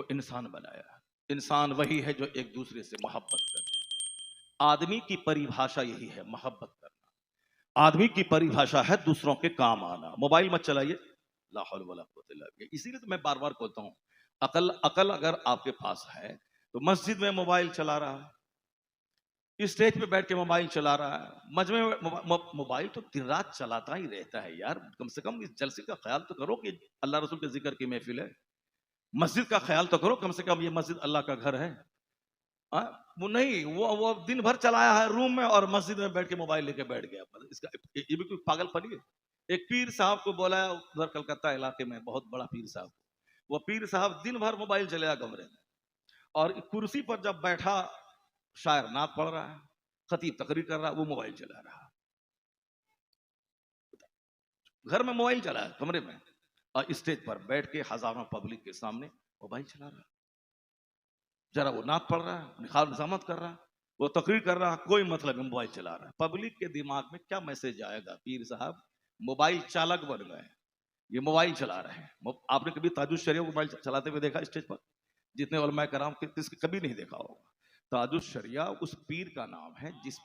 को इंसान बनाया। इंसान वही है जो एक दूसरे से मोहब्बत करे। आदमी की परिभाषा यही है, मोहब्बत करना। आदमी की परिभाषा है दूसरों के काम आना। मोबाइल मत चलाइए, ला हौल वला कुव्वता इल्ला बिल्लाह। इसीलिए तो मैं बार बार कहता हूं, अकल अकल अगर आपके पास है तो मस्जिद में मोबाइल चला रहा है, स्टेज पे बैठ के मोबाइल चला रहा है, मजमे में मोबाइल तो दिन रात चलाता ही रहता है यार। कम से कम इस जलसे का ख्याल तो करो कि अल्लाह रसूल के जिक्र की महफिल है। मस्जिद का ख्याल तो करो, कम से कम ये मस्जिद अल्लाह का घर है। वो नहीं, वो दिन भर चलाया है रूम में और मस्जिद में बैठ के मोबाइल लेके बैठ गया। इसका ये भी कोई पागलपनी है। एक पीर साहब को बोला उधर कलकत्ता इलाके में, बहुत बड़ा पीर साहब, वो पीर साहब दिन भर मोबाइल चलेगा कमरे में, और कुर्सी पर जब बैठा शायर नात पढ़ रहा है, खतीब तकरीर कर रहा है, वो मोबाइल चला रहा है। घर में मोबाइल चला है कमरे में, और स्टेज पर बैठ के हजारों पब्लिक के सामने मोबाइल चला रहा है। जरा वो नात पढ़ रहा है, निखार निजामत कर रहा है, वो तकरीर कर रहा है, कोई मतलब है, मोबाइल चला रहा है। पब्लिक के दिमाग में क्या मैसेज आएगा? पीर साहब मोबाइल चालक बन गए, ये मोबाइल चला रहे हैं। आपने कभी ताजुद शरिया मोबाइल चलाते हुए देखा स्टेज पर? जितने उलमा कराम किसके कभी नहीं देखा होगा। ताजुद शरिया उस पीर का नाम है जिस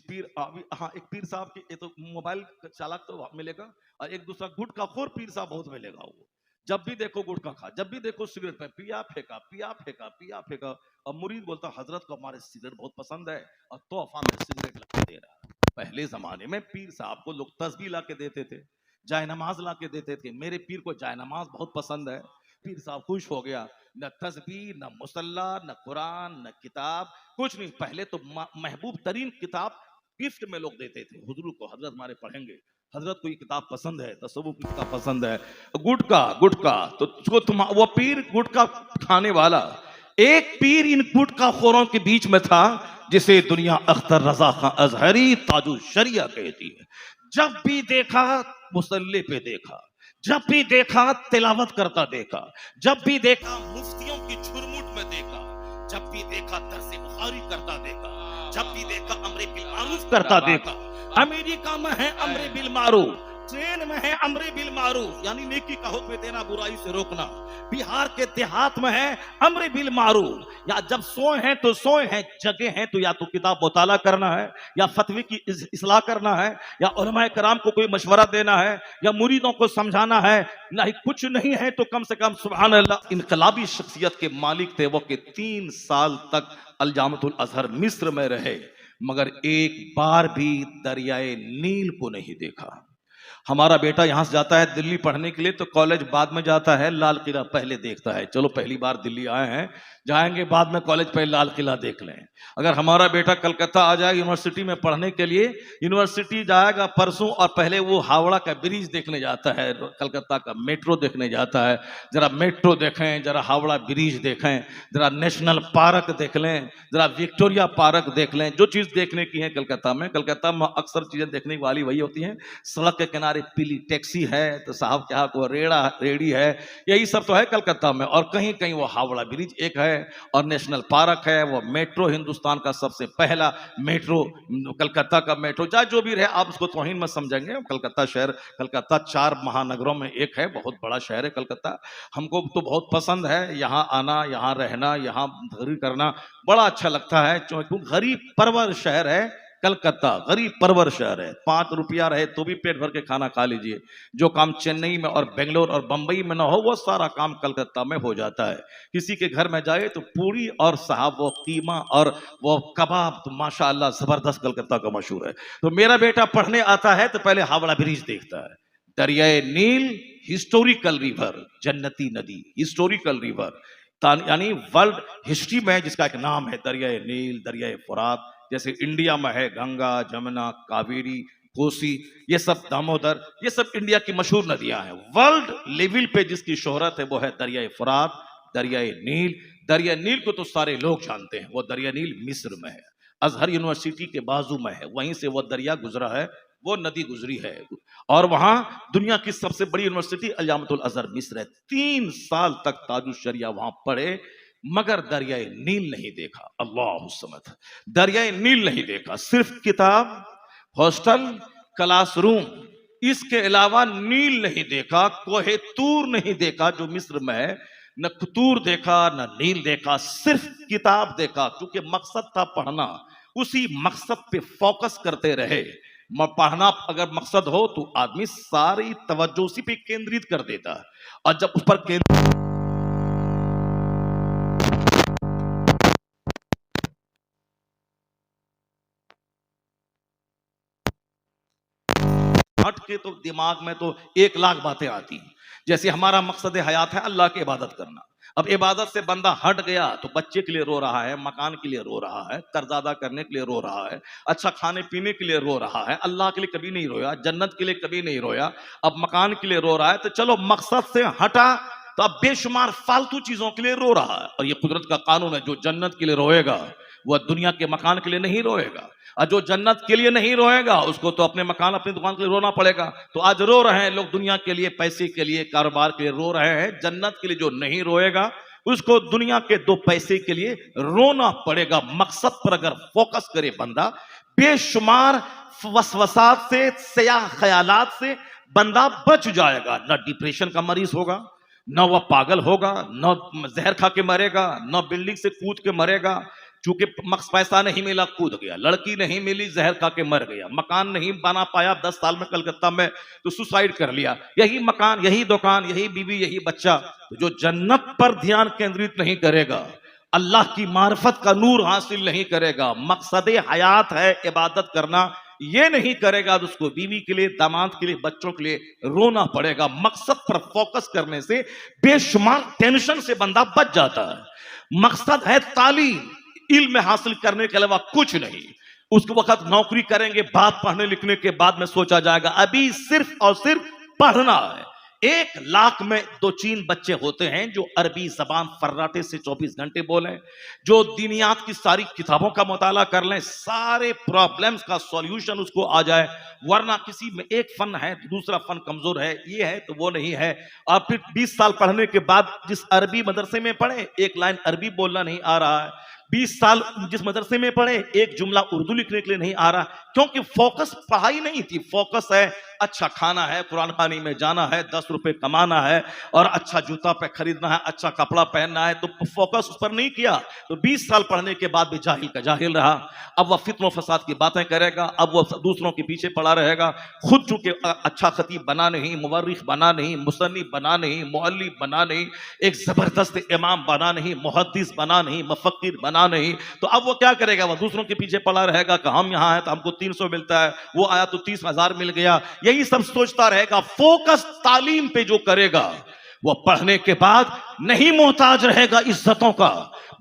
पीर अभी, हाँ, एक पीर साहब की तो मोबाइल चालक तो मिलेगा, और एक दूसरा गुटखा खोर पीर साहब बहुत मिलेगा। वो जब भी देखो गुटखा खा, जब भी देखो सिगरेट पे पिया फेंका पिया फेंका पिया फेंका। और मुरीद बोलता हजरत को हमारे सिगरेट बहुत पसंद है और तोहफा में सिगरेट ला के दे रहा है। पहले जमाने में पीर साहब को लोग तस्बीह ला के देते थे, जायनमाज ला के देते थे। मेरे पीर को जायनमाज बहुत पसंद है। पीर साहब खुश हो गया। न तस्बीह, न मुसल्ला, न कुरान, न किताब, कुछ नहीं। पहले तो महबूब तरीन किताब गिफ्ट में लोग देते थे हुजूर को, हजरत हमारे पढ़ेंगे, हजरत को ये किताब पसंद है, तसव्वुफ की किताब पसंद है। गुटका गुटका तो वो पीर गुटका खाने वाला। एक पीर इन गुटका खोरों के बीच में था जिसे दुनिया अख्तर रजा खां अजहरी ताजुद शरिया कहती है। जब भी देखा मुसल्ले पे देखा, जब भी देखा तिलावत करता देखा, जब भी देखा मुफ्तियों की झुरमुट में देखा, जब भी देखा दर्स बुखारी करता देखा, जब भी देखा अमरे बिल मारूफ करता देखा। अमेरिका में है अमरे बिल मारूफ, ट्रेन में है अमरे बिल मारूफ, यानी नेकी का हुक्म देना, बुराई से रोकना। बिहार के देहात में है अमरे बिल मारूफ। या जब सोए हैं तो सोए हैं, जगे हैं तो या तो किताब मुताला करना है, या फतवे की इस्लाह करना है, या उलमाए कराम को कोई मशवरा देना है, या मुरीदों को समझाना है। नहीं कुछ नहीं है तो कम से कम सुभान अल्लाह। इनकलाबी शख्सियत के मालिक थे वो कि 3 साल तक अल-जामिअतुल अज़हर मिस्र में रहे, मगर एक बार भी दरियाए नील को नहीं देखा। हमारा बेटा यहां से जाता है दिल्ली पढ़ने के लिए तो कॉलेज बाद में जाता है, लाल किला पहले देखता है। चलो पहली बार दिल्ली आए हैं, जाएंगे बाद में कॉलेज, पहले लाल किला देख लें। अगर हमारा बेटा कलकत्ता आ जाए यूनिवर्सिटी में पढ़ने के लिए, यूनिवर्सिटी जाएगा परसों, और पहले वो हावड़ा का ब्रिज देखने जाता है, कलकत्ता का मेट्रो देखने जाता है। जरा मेट्रो देखें, जरा हावड़ा ब्रिज देखें, जरा नेशनल पार्क देख लें, जरा विक्टोरिया पार्क देख लें। जो चीज़ देखने की है कलकत्ता में अक्सर चीज़ें देखने वाली वही होती हैं। सड़क के किनारे पीली टैक्सी है तो साहब क्या वो रेड़ी है, यही सब तो है कलकत्ता में। और कहीं कहीं वो हावड़ा ब्रिज एक है, और नेशनल पार्क है। वो मेट्रो हिंदुस्तान का सबसे पहला मेट्रो, कलकत्ता का मेट्रो, चाहे जो भी रहे आप उसको तौहीन मत समझेंगे। कलकत्ता शहर, कलकत्ता 4 महानगरों में एक है, बहुत बड़ा शहर है कलकत्ता। हमको तो बहुत पसंद है यहाँ आना, यहाँ रहना, यहाँ तकरीर करना बड़ा अच्छा लगता है, क्योंकि गरीब परवर शहर है कलकत्ता, गरीब परवर शहर है। 5 रुपया रहे तो भी पेट भर के खाना खा लीजिए। जो काम चेन्नई में और बेंगलोर और बंबई में ना हो, वो सारा काम कलकत्ता में हो जाता है। किसी के घर में जाए तो पूरी और साहब वो कीमा और वो कबाब तो माशाअल्लाह जबरदस्त कलकत्ता का मशहूर है। तो मेरा बेटा पढ़ने आता है तो पहले हावड़ा ब्रिज देखता है। दरियाए नील हिस्टोरिकल रिवर, जन्नती नदी, हिस्टोरिकल रिवर, यानी वर्ल्ड हिस्ट्री में जिसका एक नाम है दरियाए नील, दरियाए फुरात। जैसे इंडिया में है गंगा, जमुना, कावेरी, कोसी, ये सब दामोदर, ये सब इंडिया की मशहूर नदियां हैं। वर्ल्ड लेवल पे जिसकी शोहरत है वो है दरियाए फुरात, दरियाए नील। दरिया नील को तो सारे लोग जानते हैं, वो दरिया नील मिस्र में है, अजहर यूनिवर्सिटी के बाजू में है, वहीं से वो दरिया गुजरा है, वो नदी गुजरी है। और वहां दुनिया की सबसे बड़ी यूनिवर्सिटी अल-जामिअतुल अज़हर मिस्र है। 3 साल तक ताजुद शरिया वहां पढ़े, मगर दरियाए नील नहीं देखा। अल्लाह समद, दरियाए नील नहीं देखा। सिर्फ किताब, हॉस्टल, क्लासरूम, इसके अलावा नील नहीं देखा। कोहे तूर नहीं देखा जो मिस्र में है। न कुतूर देखा न नील देखा, सिर्फ किताब देखा, क्योंकि मकसद था पढ़ना। उसी मकसद पे फोकस करते रहे। पढ़ना अगर मकसद हो तो आदमी सारी तवज्जो उसी पे केंद्रित कर देता है, और जब उस पर हट के तो दिमाग में तो 1 लाख बातें आती हैं। जैसे हमारा मकसद हयात है अल्लाह की इबादत करना। अब इबादत से बंदा हट गया तो बच्चे के लिए रो रहा है, मकान के लिए रो रहा है, कर्ज अदा करने के लिए रो रहा है, अच्छा खाने पीने के लिए रो रहा है। अल्लाह के लिए कभी नहीं रोया, जन्नत के लिए कभी नहीं रोया, अब मकान के लिए रो रहा है। तो चलो मकसद से हटा तो अब बेशुमार फालतू चीजों के लिए रो रहा है। और ये कुदरत का कानून है, जो जन्नत के लिए रोएगा वह दुनिया के मकान के लिए नहीं रोएगा, और जो जन्नत के लिए नहीं रोएगा उसको तो अपने मकान अपनी दुकान के लिए रोना पड़ेगा। तो आज रो रहे हैं लोग दुनिया के लिए, पैसे के लिए, कारोबार के लिए रो रहे हैं। जन्नत के लिए जो नहीं रोएगा उसको दुनिया के 2 पैसे के लिए रोना पड़ेगा। मकसद पर अगर फोकस करे बंदा, बेशुमार वसवसात से, सयाह ख्यालात से बंदा बच जाएगा। ना डिप्रेशन का मरीज होगा, न वह पागल होगा, न जहर खा के मरेगा, न बिल्डिंग से कूद के मरेगा। चूंकि पैसा नहीं मिला कूद गया, लड़की नहीं मिली जहर खा के मर गया, मकान नहीं बना पाया 10 साल में कलकत्ता में तो सुसाइड कर लिया। यही मकान, यही दुकान, यही बीवी, यही बच्चा। तो जो जन्नत पर ध्यान केंद्रित नहीं करेगा, अल्लाह की मार्फत का नूर हासिल नहीं करेगा, मकसद हयात है इबादत करना, ये नहीं करेगा तो उसको बीवी के लिए, दामाद के लिए, बच्चों के लिए रोना पड़ेगा। मकसद पर फोकस करने से बेशुमार टेंशन से बंदा बच जाता है। मकसद है तालीम, इल्म हासिल करने के अलावा कुछ नहीं। उसके वक्त नौकरी करेंगे, बात पढ़ने लिखने के बाद में सोचा जाएगा, अभी सिर्फ और सिर्फ पढ़ना है। 1 लाख में 2-3 बच्चे होते हैं जो अरबी जबान फर्राटे से 24 घंटे बोलें, जो दीनियात की सारी किताबों का मुताला कर लें, सारे प्रॉब्लम्स का सॉल्यूशन उसको आ जाए। वरना किसी में एक फन है, दूसरा फन कमजोर है, ये है तो वो नहीं है। और फिर 20 साल पढ़ने के बाद जिस अरबी मदरसे में पढ़े, 1 लाइन अरबी बोलना नहीं आ रहा है। 20 साल जिस मदरसे में पढ़े, 1 जुमला उर्दू लिखने के लिए नहीं आ रहा, क्योंकि फोकस पढ़ाई नहीं थी। फोकस है अच्छा खाना है, कुरान खानी में जाना है, 10 रुपए कमाना है, और अच्छा जूता पे खरीदना है, अच्छा कपड़ा पहनना है। तो फोकस उस पर नहीं किया, तो 20 साल पढ़ने के बाद भी जाहिल का जाहिल रहा। अब वह फित्न और फसाद की बातें करेगा, अब वह दूसरों के पीछे पड़ा रहेगा। खुद चूंकि अच्छा खतीब बना नहीं, मुवर्रिख बना नहीं, मुसन्निफ बना नहीं, मुअल्लिफ बना नहीं, एक जबरदस्त इमाम बना नहीं, मुहद्दिस बना नहीं, मुफक्किर बना नहीं, तो अब वो क्या करेगा? वह दूसरों के पीछे पड़ा रहेगा कि हम यहां हैं तो हमको 300 मिलता है, वो आया तो 30,000 मिल गया, यही सब सोचता रहेगा। फोकस तालीम पे जो करेगा वो पढ़ने के बाद नहीं मोहताज रहेगा इज्जतों का,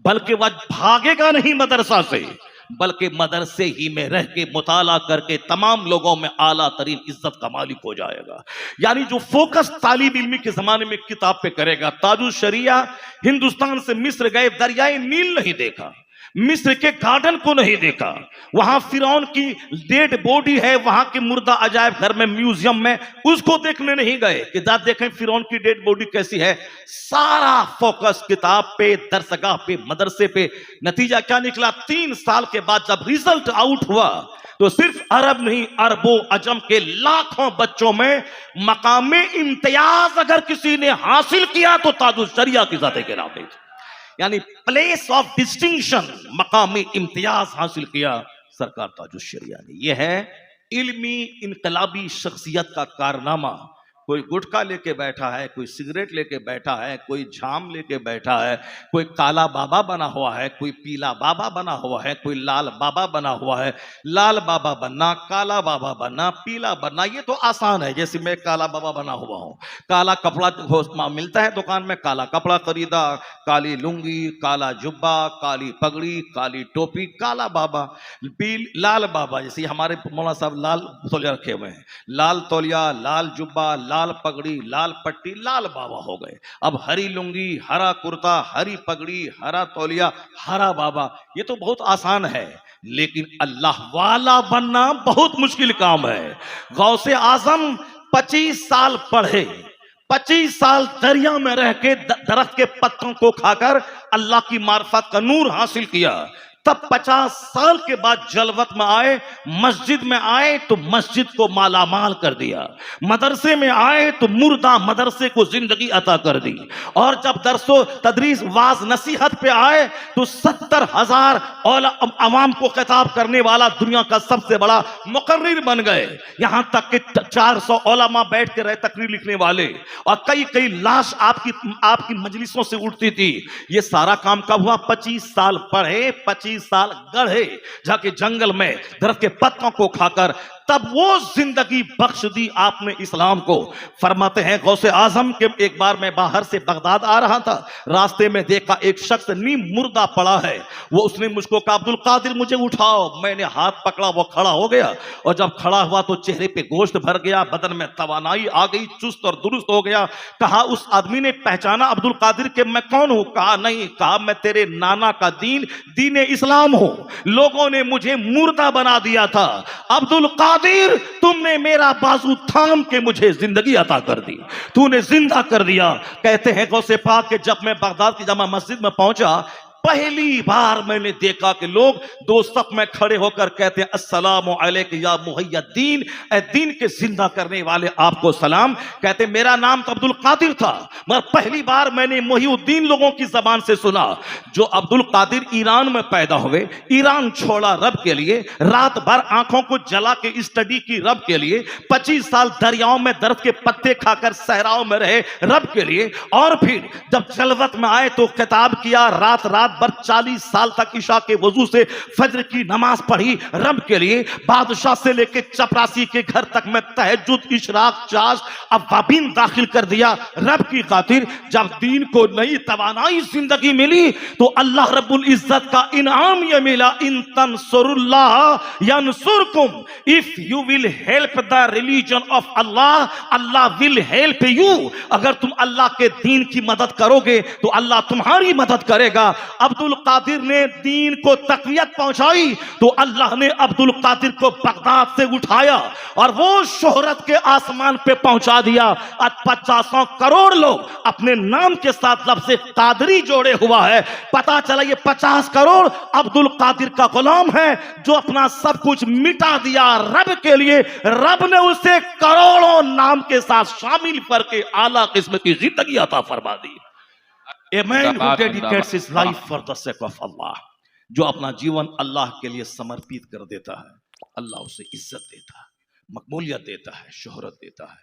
बल्कि वह भागेगा नहीं मदरसा से, बल्कि मदरसे ही में रह के मुताला करके तमाम लोगों में आला तरीन इज्जत का मालिक हो जाएगा। यानी जो फोकस तालीब इल्मी के जमाने में किताब पे करेगा। ताजुल शरिया हिंदुस्तान से मिस्र गए, दरियाए नील नहीं देखा, मिस्र के गार्डन को नहीं देखा, वहां फिरौन की डेड बॉडी है, वहां के मुर्दा अजायब घर में, म्यूजियम में, उसको देखने नहीं गए कि जा देखें फिरौन की डेड बॉडी कैसी है। सारा फोकस किताब पे, दरसगाह पे, मदरसे पे। नतीजा क्या निकला? 3 साल के बाद जब रिजल्ट आउट हुआ तो सिर्फ अरब नहीं, अरबों अजम के लाखों बच्चों में मकाम इम्तियाज अगर किसी ने हासिल किया तो ताजुल शरिया की जाते के नाम पे, यानी प्लेस ऑफ डिस्टिंक्शन, मकामी इम्तियाज हासिल किया सरकार ताजुल शरिया ने। यह है इल्मी इनकलाबी शख्सियत का कारनामा। कोई गुटखा लेके बैठा है, कोई सिगरेट लेके बैठा है, कोई झाम लेके बैठा है, कोई काला बाबा बना हुआ है, कोई पीला बाबा बना हुआ है, कोई लाल बाबा बना हुआ है। लाल बाबा बनना, काला बाबा बनना, पीला बनना, ये तो आसान है। जैसे मैं काला बाबा बना हुआ हूँ, काला कपड़ा मिलता है दुकान में, काला कपड़ा खरीदा, काली लुंगी, काला जुब्बा, काली पगड़ी, काली टोपी, काला बाबा। लाल बाबा जैसे हमारे मौलाना साहब लाल तौलिया रखे हुए हैं, लाल तौलिया, लाल जुब्बा, लाल पगड़ी, लाल पट्टी, लाल बाबा हो गए। अब हरी लुंगी, हरा कुर्ता, हरी पगड़ी, हरा तौलिया, हरा बाबा, ये तो बहुत आसान है, लेकिन अल्लाह वाला बनना बहुत मुश्किल काम है। गौसे आजम 25 साल पढ़े, 25 साल दरिया में रह के दरख्त के पत्तों को खाकर अल्लाह की मार्फत का नूर हासिल किया, तब 50 साल के बाद जलवत में आए, मस्जिद में आए तो मस्जिद को मालामाल कर दिया, मदरसे में आए तो मुर्दा मदरसे को जिंदगी अता कर दी, और जब दरसो तदरीस वाज नसीहत पे आए तो 70,000 अवाम को खिताब करने वाला दुनिया का सबसे बड़ा मुकर्रिर बन गए। यहां तक कि 400 उलमा बैठ के रहे तकरीर लिखने वाले, और कई कई लाश आपकी मजलिसों से उठती थी। ये सारा काम कब हुआ? 25 साल पढ़े, 25 साल गढ़े, जाके जंगल में दरख्त के पत्तों को खाकर, तब वो जिंदगी बख्श दी आपने इस्लाम को। फरमाते हैं गौसे आजम के एक बार मैं बाहर से बगदाद आ रहा था, रास्ते में देखा एक शख्स नीम मुर्दा पड़ा है। वो उसने मुझको कहा अब्दुल कादिर मुझे उठाओ। मैंने हाथ पकड़ा, वो खड़ा हो गया, और जब खड़ा हुआ तो चेहरे पे गोश्त भर गया, बदन में तवानाई आ गई, चुस्त और दुरुस्त हो गया। कहा उस आदमी ने पहचाना अब्दुल कादिर के मैं कौन हूं? कहा नहीं। कहा मैं तेरे नाना का दीन इस्लाम हूं, लोगों ने मुझे मुर्दा बना दिया था, अब्दुल कादिर तुमने मेरा बाजू थाम के मुझे जिंदगी अता कर दी, तूने जिंदा कर दिया। कहते हैं गौसे पाक के जब मैं बगदाद की जामा मस्जिद में पहुंचा, पहली बार मैंने देखा कि लोग दो सफ में खड़े होकर कहते हैं अस्सलामु अलैका या मुहय्यद्दीन, ए दीन के जिंदा करने वाले आपको सलाम। कहते मेरा नाम तो अब्दुल कादिर था, मगर पहली बार मैंने मुहिउद्दीन लोगों की जबान से सुना। जो अब्दुल कादिर ईरान में पैदा हुए, ईरान छोड़ा रब के लिए, रात भर आंखों को जला के स्टडी की रब के लिए, 25 साल दरियाओं में दर्द के पत्ते खाकर सहराओं में रहे रब के लिए, और फिर जब जलवत में आए तो खिताब किया, रात रात भर 40 साल तक इशा के वजू से फजर की नमाज पढ़ी रब के लिए। बादशाह से लेकर चपरासी के घर तक में तहज्जुद, इशराक, चाश, अवाबीन दाखिल कर दिया रब की खातिर। जब दीन को नई तवानाई जिंदगी मिली तो अल्लाह रब्बुल इज्जत का इनाम यह मिला, इन तंसुरुल्लाह यंसुरकुम, if you will help the religion of Allah, Allah will help you. अगर तुम अल्लाह के दीन की मदद करोगे तो अल्लाह तुम्हारी मदद करेगा। अब्दुल कादिर ने दीन को तकवीयत पहुंचाई तो अल्लाह ने अब्दुल कादिर को बगदाद से उठाया और वो शोहरत के आसमान पे पहुंचा दिया। आज 50 करोड़ लोग अपने नाम के साथ लफ्ज़ कादरी जोड़े हुआ है। पता चला ये 50 करोड़ अब्दुल कादिर का गुलाम है जो अपना सब कुछ मिटा दिया रब के लिए। रब ने उसे करोड़ों नाम के साथ शामिल करके आला किस्म की जिंदगी अता फरमा दी। A man who dedicates his life for the sake of Allah, जो अपना जीवन अल्लाह के लिए समर्पित कर देता है, अल्लाह उसे इज्जत देता है, मकबूलियत देता है, शोहरत देता है।